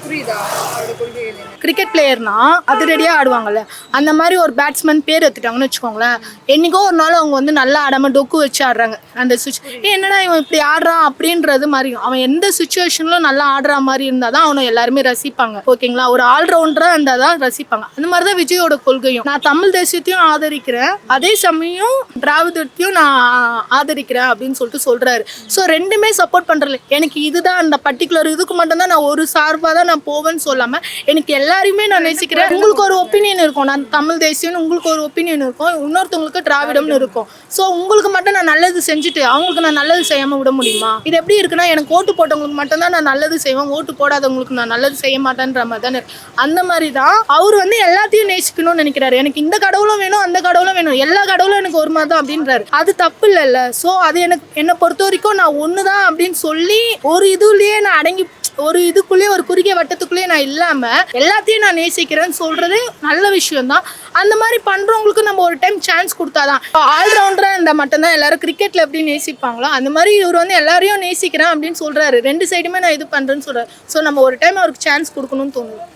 புரியுதா அவரோட கொள்கைகள் என்ன? கிரிக்கெட் பிளேயர்னா அதிரடியாக ஆடுவாங்கல்ல, அந்த மாதிரி ஒரு பேட்ஸ்மேன் பேர் எடுத்துட்டாங்கன்னு வச்சுக்கோங்களேன். என்னைக்கோ ஒரு நாள் அவங்க வந்து நல்லா ஆடாமல் டொக்கு வச்சு ஆடுறாங்க. அந்த என்னடா இவன் இப்படி ஆடுறான் அப்படின்றது மாதிரி அவன் எந்த சுச்சுவேஷன்லும் நல்லா ஆடுற மாதிரி இருந்தால் தான் அவனை எல்லாருமே ரசிப்பாங்க. ஓகேங்களா, ஒரு ஆல்ரவுண்டராக இருந்தால் தான் ரசிப்பாங்க. அந்த மாதிரி தான் விஜயோட கொள்கையும். நான் தமிழ் தேசியத்தையும் ஆதரிக்கிறேன், அதே சமயம் திராவிடத்தையும் நான் ஆதரிக்கிறேன் அப்படின்னு சொல்றாரு. ஸோ ரெண்டுமே சப்போர்ட் பண்ணுறல. எனக்கு இதுதான் அந்த பர்டிகுலர் இதுக்கு மட்டும்தான் நான் ஒரு சார்பாக தான் நான் போவேன்னு சொல்லாமல் எனக்கு எல்லாருமே நான் நேசிக்கிறேன். உங்களுக்கு ஒரு ஒப்பீனியன் இருக்கும், நான் தமிழ் தேசியம்னு உங்களுக்கு ஒரு ஒப்பீனியன் இருக்கும், இன்னொருத்தவங்களுக்கு திராவிடம்னு இருக்கும். ஸோ உங்களுக்கு மட்டும் நான் நல்லது செஞ்சுட்டு அவங்களுக்கு நான் நல்லது செய்யாமல் விட முடியுமா? இது எப்படி இருக்குன்னா, எனக்கு ஓட்டு போட்டவங்களுக்கு மட்டும்தான் நான் நல்லது செய்வேன், ஓட்டு போடாதவங்களுக்கு நான் நல்லது செய்ய மாட்டேன்ற மாதிரி தானே. அந்த மாதிரி தான் அவர் வந்து எல்லாத்தையும் நேசிக்கணும்னு நினைக்கிறாரு. எனக்கு இந்த கடவுளும் வேணும், அந்த கடவுளும் வேணும், எல்லா கடவுளும் எனக்கு ஒரு மாதிரி தான் அப்படின்றாரு. அது தப்பு இல்லைல்ல. ஸோ அது என்னை பொறுத்த வரைக்கும் நான் ஒன்று தான் அப்படின்னு சொல்லி ஒரு இதுலேயே நான் அடங்கி, ஒரு இதுக்குள்ளேயே ஒரு குறுகிய வட்டத்துக்குள்ளேயே நான் இல்லாமல் எல்லாத்தையும் நான் நேசிக்கிறேன்னு சொல்கிறது நல்ல விஷயம் தான். அந்த மாதிரி பண்ணுறவங்களுக்கு நம்ம ஒரு டைம் சான்ஸ் கொடுத்தாதான். ஆல்ரவுண்டராக இருந்தால் மட்டும்தான் எல்லாரும் கிரிக்கெட்டில் எப்படி நேசிப்பாங்களோ அந்த மாதிரி இவர் வந்து எல்லாரையும் நேசிக்கிறேன் அப்படின்னு சொல்கிறாரு. ரெண்டு சைடுமே நான் இது பண்ணுறேன்னு சொல்கிறார். ஸோ நம்ம ஒரு டைம் அவருக்கு சான்ஸ் கொடுக்கணும்னு தோணுது.